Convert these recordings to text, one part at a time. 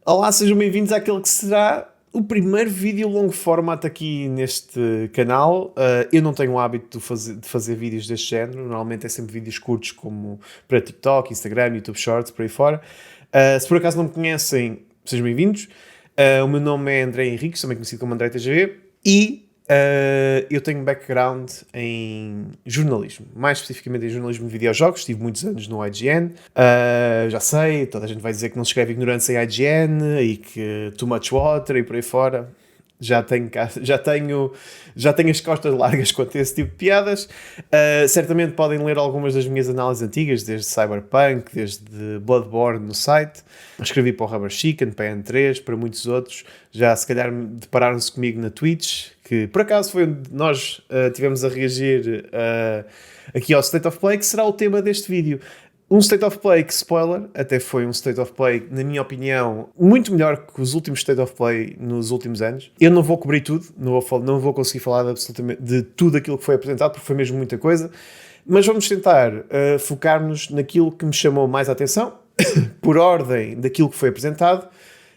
Olá, sejam bem-vindos àquele que será o primeiro vídeo longo formato aqui neste canal. Eu não tenho o hábito de fazer vídeos deste género, normalmente é sempre vídeos curtos como para TikTok, Instagram, YouTube Shorts, por aí fora. Se por acaso não me conhecem, sejam bem-vindos. O meu nome é André Henriques, também conhecido como André TGV, e eu tenho background em jornalismo, mais especificamente em jornalismo de videojogos. Estive muitos anos no IGN. Já sei, toda a gente vai dizer que não se escreve ignorância em IGN e que too much water e por aí fora. Já tenho as costas largas quanto a esse tipo de piadas. Certamente podem ler algumas das minhas análises antigas, desde Cyberpunk, desde Bloodborne no site. Escrevi para o Rubber Chicken, para a N3, para muitos outros. Já se calhar depararam-se comigo na Twitch, que por acaso foi onde nós tivemos a reagir aqui ao State of Play, que será o tema deste vídeo. Um State of Play que, spoiler, até foi um State of Play, na minha opinião, muito melhor que os últimos State of Play nos últimos anos. Eu não vou cobrir tudo, não vou conseguir falar de tudo aquilo que foi apresentado, porque foi mesmo muita coisa, mas vamos tentar focar-nos naquilo que me chamou mais a atenção, por ordem daquilo que foi apresentado,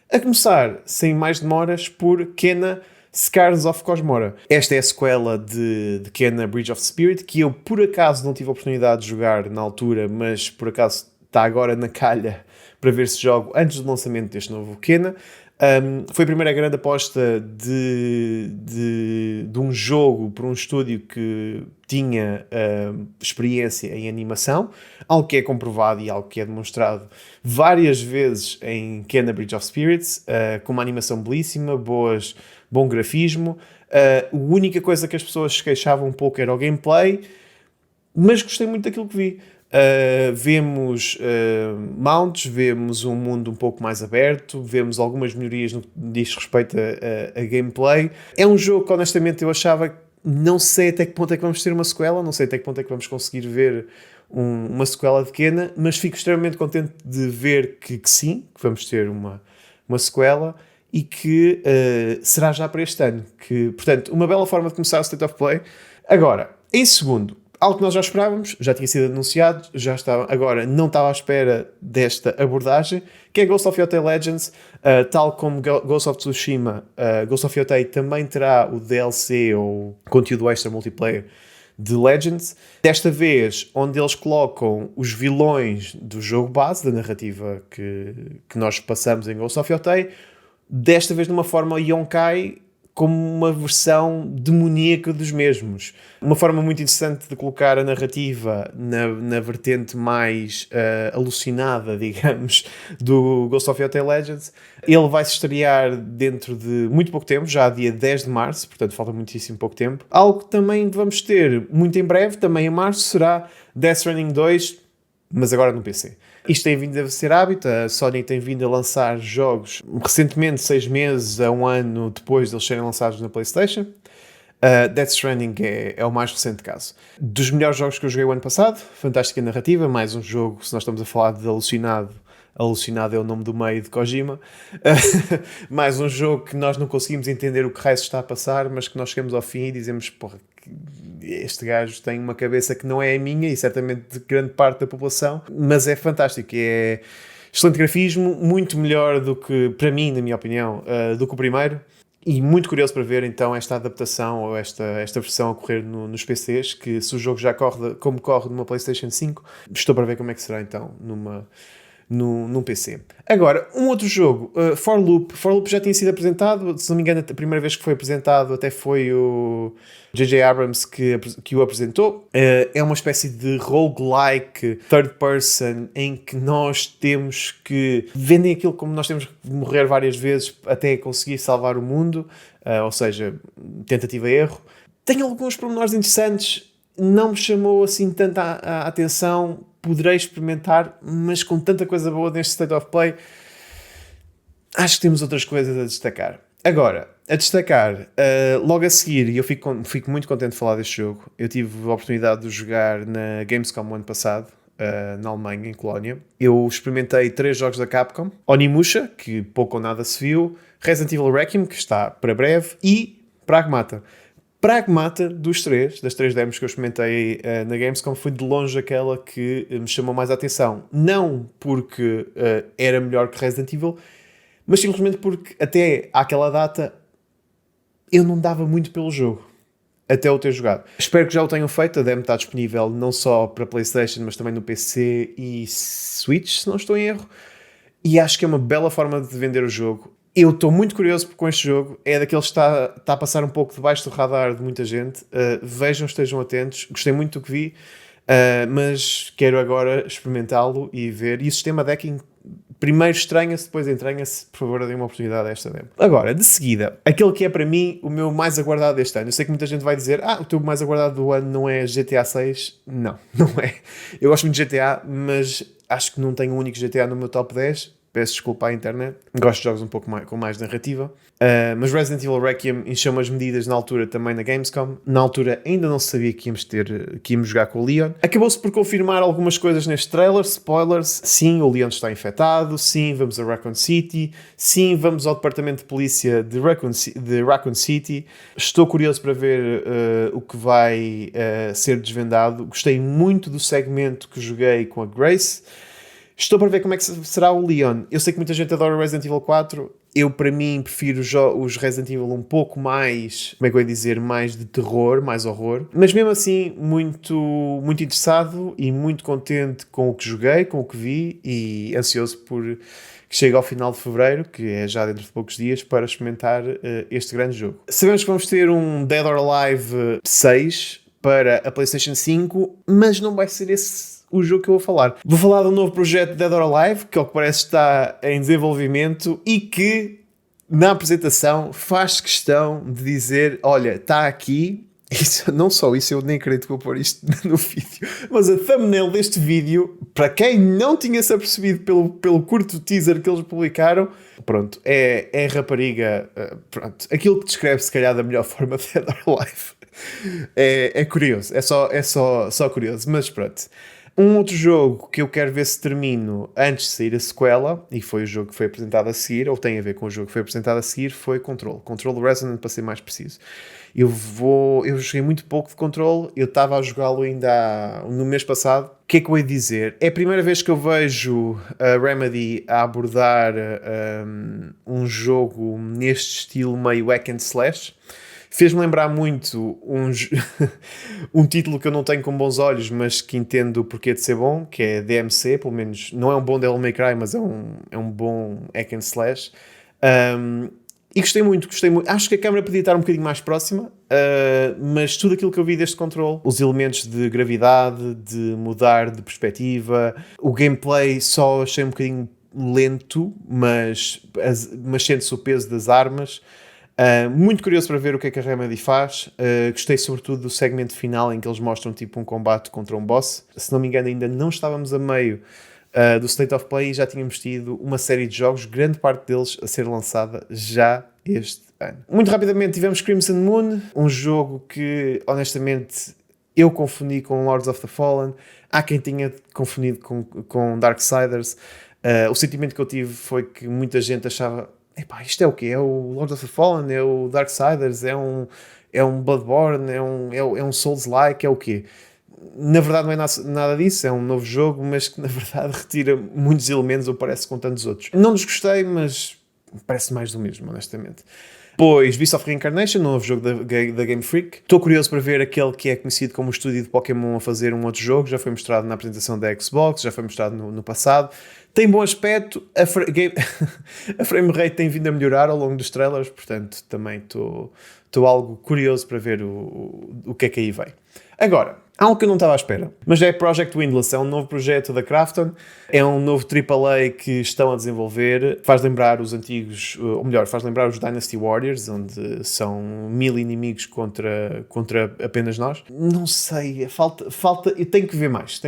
a começar, sem mais demoras, por Kena Scars of Cosmora. Esta é a sequela de Kena Bridge of Spirit, que eu por acaso não tive a oportunidade de jogar na altura, mas por acaso está agora na calha para ver se jogo antes do lançamento deste novo Kena. Foi a primeira grande aposta de um jogo por um estúdio que tinha experiência em animação, algo que é comprovado e algo que é demonstrado várias vezes em Kena Bridge of Spirits, com uma animação belíssima, bom grafismo. A única coisa que as pessoas se queixavam um pouco era o gameplay, mas gostei muito daquilo que vi. Vemos mounts, vemos um mundo um pouco mais aberto, vemos algumas melhorias no que diz respeito a gameplay. É um jogo que honestamente eu achava, não sei até que ponto é que vamos ter uma sequela, não sei até que ponto é que vamos conseguir ver uma sequela de Kena, mas fico extremamente contente de ver que sim, que vamos ter uma sequela e que será já para este ano. Portanto, uma bela forma de começar o State of Play. Agora, em segundo, algo que nós já esperávamos, já tinha sido anunciado, já estava, agora não estava à espera desta abordagem, que é Ghost of Yotei Legends. Tal como Ghost of Tsushima, Ghost of Yotei também terá o DLC ou conteúdo extra multiplayer de Legends. Desta vez, onde eles colocam os vilões do jogo base, da narrativa que nós passamos em Ghost of Yotei, desta vez de uma forma Yonkai, como uma versão demoníaca dos mesmos. Uma forma muito interessante de colocar a narrativa na vertente mais alucinada, digamos, do Ghost of Yotei Legends. Ele vai se estrear dentro de muito pouco tempo, já dia 10 de março, portanto falta muitíssimo pouco tempo. Algo que também vamos ter muito em breve, também em março, será Death Stranding 2, mas agora no PC. Isto tem vindo a ser hábito, a Sony tem vindo a lançar jogos recentemente, 6 meses a 1 ano depois de eles serem lançados na PlayStation. Death Stranding é o mais recente caso. Dos melhores jogos que eu joguei o ano passado, fantástica narrativa, mais um jogo, se nós estamos a falar de alucinado é o nome do meio de Kojima, mais um jogo que nós não conseguimos entender o que raio se está a passar, mas que nós chegamos ao fim e dizemos, porra, este gajo tem uma cabeça que não é a minha e certamente de grande parte da população, mas é fantástico, é excelente grafismo, muito melhor do que, para mim, na minha opinião, do que o primeiro, e muito curioso para ver então esta adaptação ou esta versão a correr nos PCs, que se o jogo já corre como corre numa PlayStation 5, estou para ver como é que será então num PC. Agora, um outro jogo, For Loop. For Loop já tinha sido apresentado, se não me engano, a primeira vez que foi apresentado até foi o J.J. Abrams que o apresentou. É uma espécie de roguelike third person em que nós temos que... vendem aquilo como nós temos que morrer várias vezes até conseguir salvar o mundo, ou seja, tentativa e erro. Tem alguns pormenores interessantes, não me chamou assim tanta a atenção. Poderei experimentar, mas com tanta coisa boa neste State of Play, acho que temos outras coisas a destacar. Agora, a destacar, logo a seguir, e eu fico muito contente de falar deste jogo, eu tive a oportunidade de jogar na Gamescom o ano passado, na Alemanha, em Colónia. Eu experimentei 3 jogos da Capcom: Onimusha, que pouco ou nada se viu, Resident Evil Requiem, que está para breve, e Pragmata. Pragmata, das 3 demos que eu experimentei na Gamescom, foi de longe aquela que me chamou mais a atenção. Não porque era melhor que Resident Evil, mas simplesmente porque até àquela data eu não dava muito pelo jogo, até o ter jogado. Espero que já o tenham feito, a demo está disponível não só para PlayStation, mas também no PC e Switch, se não estou em erro, e acho que é uma bela forma de vender o jogo. Eu estou muito curioso com este jogo, é daqueles que está a passar um pouco debaixo do radar de muita gente. Vejam, estejam atentos, gostei muito do que vi, mas quero agora experimentá-lo e ver. E o sistema decking primeiro estranha-se, depois entranha-se. Por favor, deem uma oportunidade a esta demo. Agora, de seguida, aquele que é para mim o meu mais aguardado deste ano. Eu sei que muita gente vai dizer, o teu mais aguardado do ano não é GTA 6. Não, não é. Eu gosto muito de GTA, mas acho que não tenho um único GTA no meu top 10. Peço desculpa à internet. Gosto de jogos um pouco mais, com mais narrativa. Mas Resident Evil Requiem encheu umas medidas na altura também na Gamescom. Na altura ainda não se sabia que íamos jogar com o Leon. Acabou-se por confirmar algumas coisas neste trailer. Spoilers. Sim, o Leon está infectado. Sim, vamos a Raccoon City. Sim, vamos ao departamento de polícia de Raccoon City. Estou curioso para ver o que vai ser desvendado. Gostei muito do segmento que joguei com a Grace. Estou para ver como é que será o Leon. Eu sei que muita gente adora Resident Evil 4. Eu, para mim, prefiro os Resident Evil um pouco mais, como é que eu ia dizer, mais de terror, mais horror. Mas mesmo assim, muito, muito interessado e muito contente com o que joguei, com o que vi e ansioso por que chegue ao final de fevereiro, que é já dentro de poucos dias, para experimentar este grande jogo. Sabemos que vamos ter um Dead or Alive 6 para a PlayStation 5, mas não vai ser esse o jogo que eu vou falar. Vou falar de um novo projeto de Dead or Alive, que ao que parece está em desenvolvimento e que, na apresentação, faz questão de dizer, olha, está aqui, isso, não só isso, eu nem acredito que vou pôr isto no vídeo, mas a thumbnail deste vídeo, para quem não tinha se apercebido pelo curto teaser que eles publicaram, pronto, é rapariga, pronto, aquilo que descreve se calhar da melhor forma de Dead or Alive. É curioso, é só curioso, mas pronto. Um outro jogo que eu quero ver se termino antes de sair a sequela, e foi o jogo que foi apresentado a seguir, ou tem a ver com o jogo que foi apresentado a seguir, foi Control Resonant, para ser mais preciso. Eu joguei muito pouco de Control, eu estava a jogá-lo ainda no mês passado. O que é que eu ia dizer? É a primeira vez que eu vejo a Remedy a abordar um jogo neste estilo meio hack and slash. Fez-me lembrar muito um título que eu não tenho com bons olhos, mas que entendo o porquê de ser bom, que é DMC, pelo menos não é um bom Devil May Cry, mas é um bom hack and slash. E gostei muito. Acho que a câmera podia estar um bocadinho mais próxima, mas tudo aquilo que eu vi deste Control, os elementos de gravidade, de mudar de perspectiva, o gameplay só achei um bocadinho lento, mas sente-se o peso das armas. Muito curioso para ver o que é que a Remedy faz. Gostei sobretudo do segmento final em que eles mostram tipo um combate contra um boss. Se não me engano, ainda não estávamos a meio do State of Play e já tínhamos tido uma série de jogos, grande parte deles a ser lançada já este ano. Muito rapidamente tivemos Crimson Moon, um jogo que honestamente eu confundi com Lords of the Fallen. Há quem tinha confundido com Darksiders. O sentimento que eu tive foi que muita gente achava: epá, isto é o quê? É o Lord of the Fallen? É o Darksiders? É um Bloodborne? É um Souls-like? É o quê? Na verdade não é nada disso, é um novo jogo, mas que na verdade retira muitos elementos, ou parece, com tantos outros. Não desgostei, mas parece mais do mesmo, honestamente. Depois, Beast of Reincarnation, um novo jogo da Game Freak. Estou curioso para ver aquele que é conhecido como o estúdio de Pokémon a fazer um outro jogo. Já foi mostrado na apresentação da Xbox, já foi mostrado no passado. Tem bom aspecto, a frame rate tem vindo a melhorar ao longo dos trailers, portanto também estou algo curioso para ver o que é que aí vem. Agora, há algo que eu não estava à espera, mas é Project Windless, é um novo projeto da Krafton, é um novo AAA que estão a desenvolver, faz lembrar os antigos, ou melhor, faz lembrar os Dynasty Warriors, onde são 1000 inimigos contra apenas nós. Não sei, falta, eu tenho que ver mais.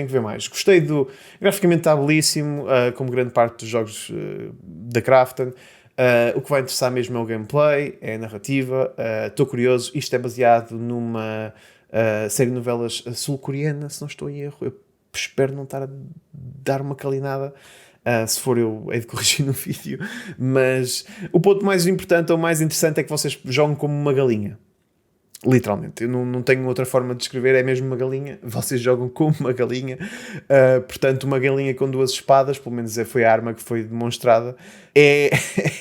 Gostei graficamente está belíssimo, como grande parte dos jogos da Krafton. O que vai interessar mesmo é o gameplay, é a narrativa. Estou curioso, isto é baseado numa série de novelas sul-coreana, se não estou em erro. Eu espero não estar a dar uma calinada. Se for, eu hei de corrigir no vídeo. Mas o ponto mais importante ou mais interessante é que vocês jogam como uma galinha. Literalmente, eu não tenho outra forma de descrever, é mesmo uma galinha. Vocês jogam como uma galinha, portanto, uma galinha com duas espadas, pelo menos foi a arma que foi demonstrada. É,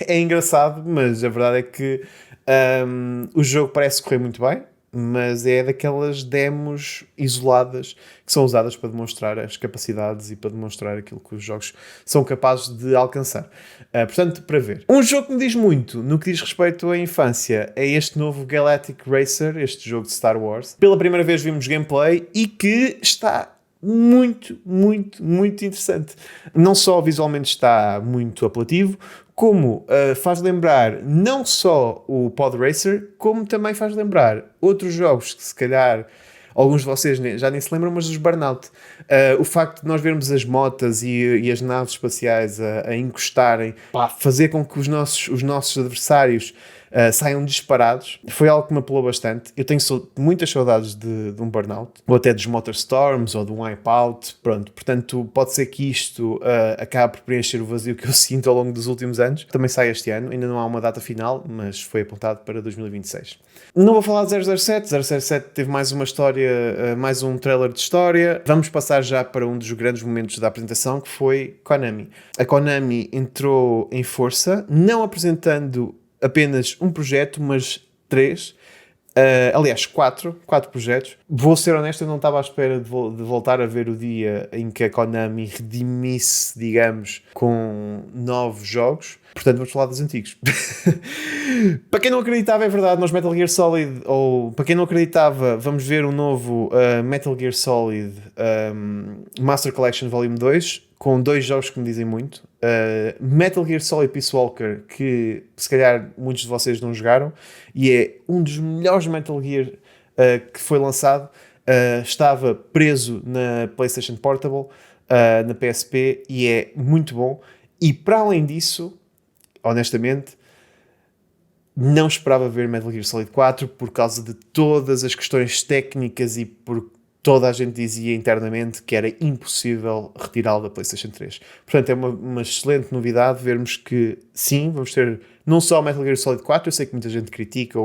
é engraçado, mas a verdade é que o jogo parece correr muito bem, mas é daquelas demos isoladas que são usadas para demonstrar as capacidades e para demonstrar aquilo que os jogos são capazes de alcançar. Portanto, para ver. Um jogo que me diz muito no que diz respeito à infância é este novo Galactic Racer, este jogo de Star Wars. Pela primeira vez vimos gameplay e que está muito, muito, muito interessante. Não só visualmente está muito apelativo, como faz lembrar não só o Pod Racer, como também faz lembrar outros jogos que se calhar alguns de vocês já nem se lembram, mas dos Burnout. O facto de nós vermos as motas e as naves espaciais a encostarem, fazer com que os nossos adversários saiam disparados, foi algo que me apelou bastante. Eu tenho muitas saudades de um Burnout, ou até dos Motorstorms, ou de um Wipeout, pronto. Portanto, pode ser que isto acabe por preencher o vazio que eu sinto ao longo dos últimos anos. Também sai este ano, ainda não há uma data final, mas foi apontado para 2026. Não vou falar de 007, 007 teve mais uma história, mais um trailer de história. Vamos passar já para um dos grandes momentos da apresentação, que foi Konami. A Konami entrou em força, não apresentando apenas um projeto, mas 3. Aliás, 4 projetos. Vou ser honesto, eu não estava à espera de voltar a ver o dia em que a Konami redimisse, digamos, com novos jogos. Portanto, vamos falar dos antigos. Para quem não acreditava, é verdade, nós Metal Gear Solid, ou para quem não acreditava, vamos ver um novo Metal Gear Solid Master Collection Volume 2, com 2 jogos que me dizem muito. Metal Gear Solid Peace Walker, que se calhar muitos de vocês não jogaram, e é um dos melhores Metal Gear que foi lançado. Estava preso na PlayStation Portable, na PSP, e é muito bom. E para além disso, honestamente, não esperava ver Metal Gear Solid 4 por causa de todas as questões técnicas e por toda a gente dizia internamente que era impossível retirá-lo da PlayStation 3. Portanto, é uma excelente novidade vermos que, sim, vamos ter não só Metal Gear Solid 4, eu sei que muita gente critica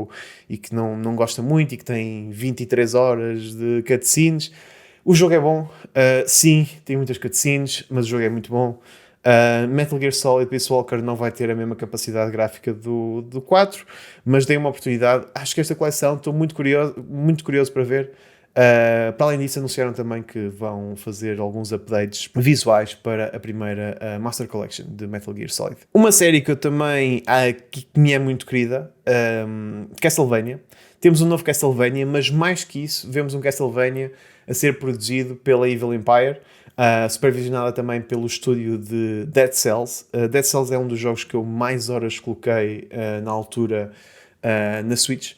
e que não gosta muito e que tem 23 horas de cutscenes. O jogo é bom, sim, tem muitas cutscenes, mas o jogo é muito bom. Metal Gear Solid Peace Walker não vai ter a mesma capacidade gráfica do 4, mas dei uma oportunidade. Acho que esta coleção, estou muito curioso para ver. Para além disso, anunciaram também que vão fazer alguns updates visuais para a primeira Master Collection de Metal Gear Solid. Uma série que eu também que me é muito querida, Castlevania. Temos um novo Castlevania, mas mais que isso, vemos um Castlevania a ser produzido pela Evil Empire, supervisionada também pelo estúdio de Dead Cells. Dead Cells é um dos jogos que eu mais horas coloquei na altura na Switch.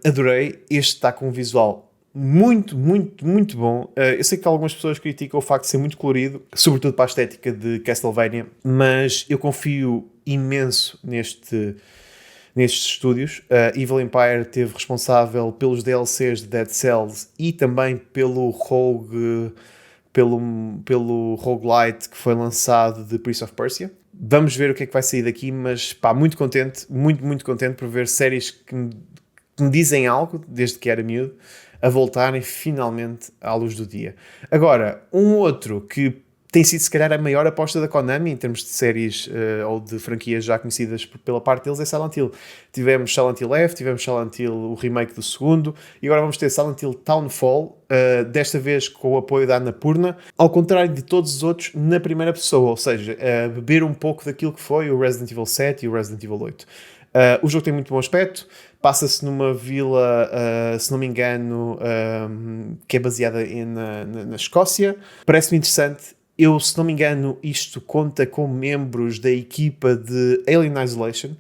Adorei. Este está com um visual muito, muito, muito bom. Eu sei que algumas pessoas criticam o facto de ser muito colorido, sobretudo para a estética de Castlevania, mas eu confio imenso nestes estúdios. Evil Empire esteve responsável pelos DLCs de Dead Cells e também pelo roguelite que foi lançado de Prince of Persia. Vamos ver o que é que vai sair daqui, mas muito contente, muito, muito contente por ver séries que me dizem algo, desde que era miúdo, a voltarem finalmente à luz do dia. Agora, um outro que tem sido se calhar a maior aposta da Konami em termos de séries ou de franquias já conhecidas pela parte deles é Silent Hill. Tivemos Silent Hill F, tivemos Silent Hill o remake do segundo e agora vamos ter Silent Hill Townfall, desta vez com o apoio da Annapurna, ao contrário de todos os outros na primeira pessoa, ou seja, beber um pouco daquilo que foi o Resident Evil 7 e o Resident Evil 8. O jogo tem muito bom aspecto, passa-se numa vila, se não me engano, que é baseada na Escócia. Parece-me interessante. Eu, se não me engano, isto conta com membros da equipa de Alien Isolation,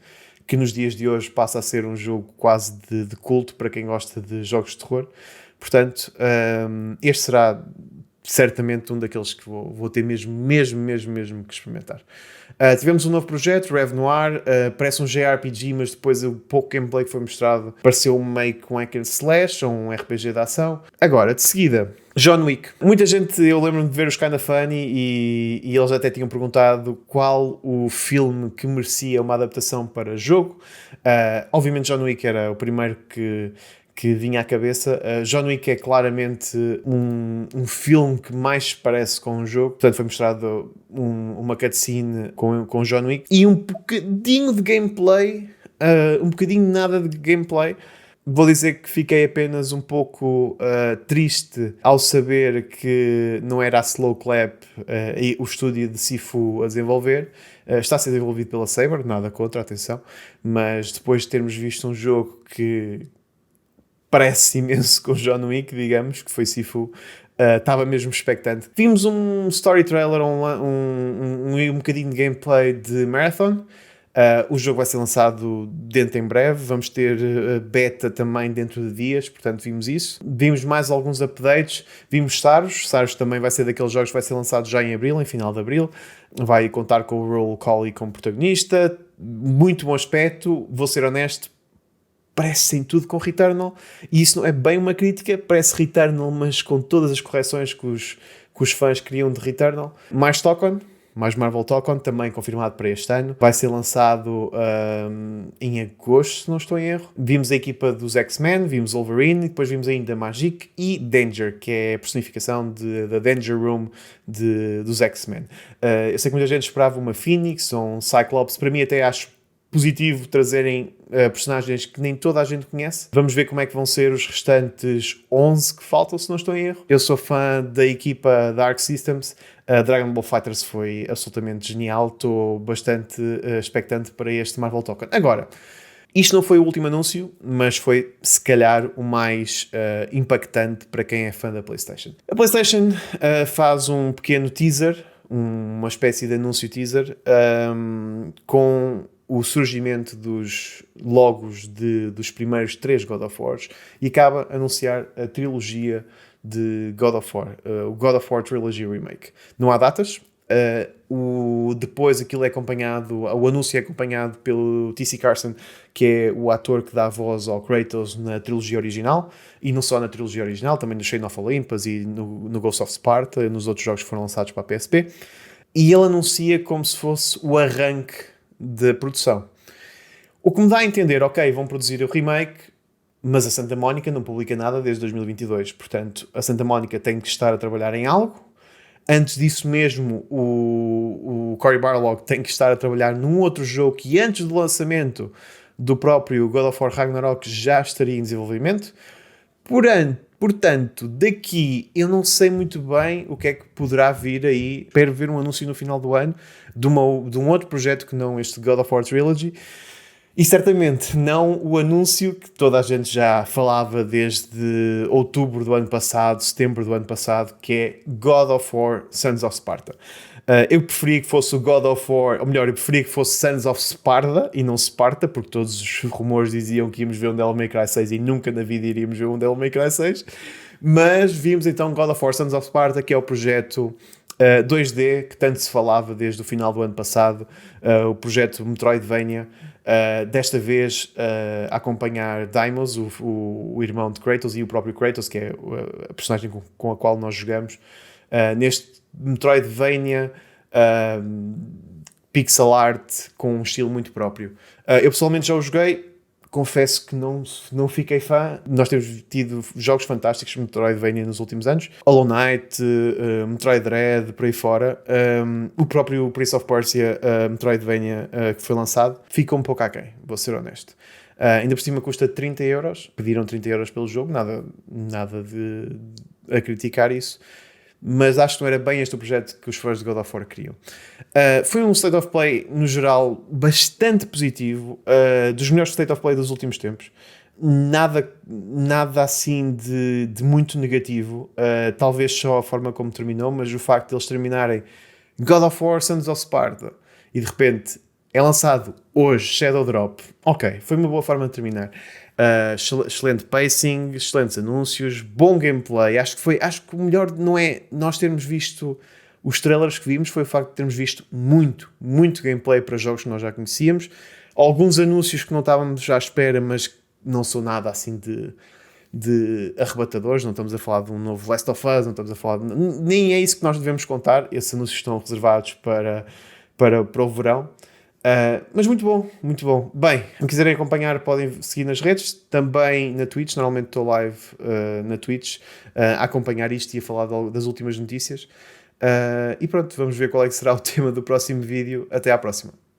que nos dias de hoje passa a ser um jogo quase de culto para quem gosta de jogos de terror. Portanto, este será certamente um daqueles que vou ter mesmo que experimentar. Tivemos um novo projeto, Rev Noir, parece um JRPG, mas depois o pouco gameplay que foi mostrado pareceu meio que um hack and slash ou um RPG de ação. Agora, de seguida, John Wick. Muita gente, eu lembro-me de ver os Kinda Funny e eles até tinham perguntado qual o filme que merecia uma adaptação para jogo. Obviamente John Wick era o primeiro que que vinha à cabeça. John Wick é claramente um filme que mais se parece com um jogo. Portanto, foi mostrado uma cutscene com John Wick e um bocadinho de gameplay, um bocadinho nada de gameplay. Vou dizer que fiquei apenas um pouco triste ao saber que não era a Slow Clap e o estúdio de Sifu a desenvolver. Está a ser desenvolvido pela Saber, nada contra, atenção, mas depois de termos visto um jogo que parece imenso com John Wick, digamos, que foi Sifu, estava mesmo expectante. Vimos um story trailer, um bocadinho de gameplay de Marathon. O jogo vai ser lançado dentro em breve, vamos ter beta também dentro de dias, portanto vimos isso. Vimos mais alguns updates, vimos Saros também vai ser daqueles jogos que vai ser lançado já em abril, em final de abril. Vai contar com o Roll Collie como protagonista, muito bom aspecto, vou ser honesto, parece em tudo com Returnal, e isso não é bem uma crítica, parece Returnal, mas com todas as correções que os fãs queriam de Returnal. Mais Marvel Talk-On, também confirmado para este ano. Vai ser lançado em agosto, se não estou em erro. Vimos a equipa dos X-Men, vimos Wolverine, e depois vimos ainda Magic e Danger, que é a personificação da Danger Room dos X-Men. Eu sei que muita gente esperava uma Phoenix ou um Cyclops, para mim até acho positivo trazerem personagens que nem toda a gente conhece. Vamos ver como é que vão ser os restantes 11 que faltam, se não estou em erro. Eu sou fã da equipa da Arc Systems. Dragon Ball FighterZ foi absolutamente genial. Estou bastante expectante para este Marvel Token. Agora, isto não foi o último anúncio, mas foi, se calhar, o mais impactante para quem é fã da PlayStation. A PlayStation faz um pequeno teaser, uma espécie de anúncio teaser, com o surgimento dos logos dos primeiros 3 God of Wars e acaba a anunciar a trilogia de God of War, o God of War Trilogy Remake. Não há datas, depois aquilo é acompanhado, o anúncio é acompanhado pelo T.C. Carson, que é o ator que dá voz ao Kratos na trilogia original, e não só na trilogia original, também no Chain of Olympus e no Ghost of Sparta, nos outros jogos que foram lançados para a PSP, e ele anuncia como se fosse o arranque da produção. O que me dá a entender, ok, vão produzir o remake, mas a Santa Mónica não publica nada desde 2022, portanto a Santa Mónica tem que estar a trabalhar em algo. Antes disso mesmo, o Cory Barlog tem que estar a trabalhar num outro jogo que antes do lançamento do próprio God of War Ragnarok já estaria em desenvolvimento. Portanto, daqui eu não sei muito bem o que é que poderá vir aí. Espero ver um anúncio no final do ano de um outro projeto que não este God of War Trilogy. E certamente não o anúncio que toda a gente já falava desde outubro do ano passado, setembro do ano passado, que é God of War Sons of Sparta. Eu preferia que fosse o God of War, ou melhor, eu preferia que fosse Sons of Sparta e não Sparta, porque todos os rumores diziam que íamos ver um Devil May Cry 6 e nunca na vida iríamos ver um Devil May Cry 6. Mas vimos então God of War Sons of Sparta, que é o projeto 2D que tanto se falava desde o final do ano passado, o projeto Metroidvania, desta vez a acompanhar Deimos, o irmão de Kratos, e o próprio Kratos, que é a personagem com a qual nós jogamos, neste Metroidvania pixel art com um estilo muito próprio. Eu pessoalmente já o joguei, confesso que não fiquei fã. Nós temos tido jogos fantásticos de Metroidvania nos últimos anos. Hollow Knight, Metroid Dread, por aí fora. O próprio Prince of Persia, Metroidvania, que foi lançado, fica um pouco aquém, vou ser honesto. Ainda por cima custa 30 euros. Pediram 30 euros pelo jogo, nada a criticar isso. Mas acho que não era bem este o projeto que os fãs de God of War queriam. Foi um State of Play, no geral, bastante positivo, dos melhores State of Play dos últimos tempos. Nada assim de muito negativo, talvez só a forma como terminou, mas o facto de eles terminarem God of War Sons of Sparta e de repente é lançado hoje Shadow Drop, ok, foi uma boa forma de terminar. Excelente pacing, excelentes anúncios, bom gameplay. Acho que o melhor não é nós termos visto os trailers que vimos, foi o facto de termos visto muito gameplay para jogos que nós já conhecíamos. Alguns anúncios que não estávamos já à espera, mas não são nada assim de arrebatadores. Não estamos a falar de um novo Last of Us, não estamos a falar nem é isso que nós devemos contar. Esses anúncios estão reservados para o verão. Mas muito bom, muito bom. Bem, se me quiserem acompanhar, podem seguir nas redes, também na Twitch. Normalmente estou live na Twitch a acompanhar isto e a falar das últimas notícias. E pronto, vamos ver qual é que será o tema do próximo vídeo. Até à próxima.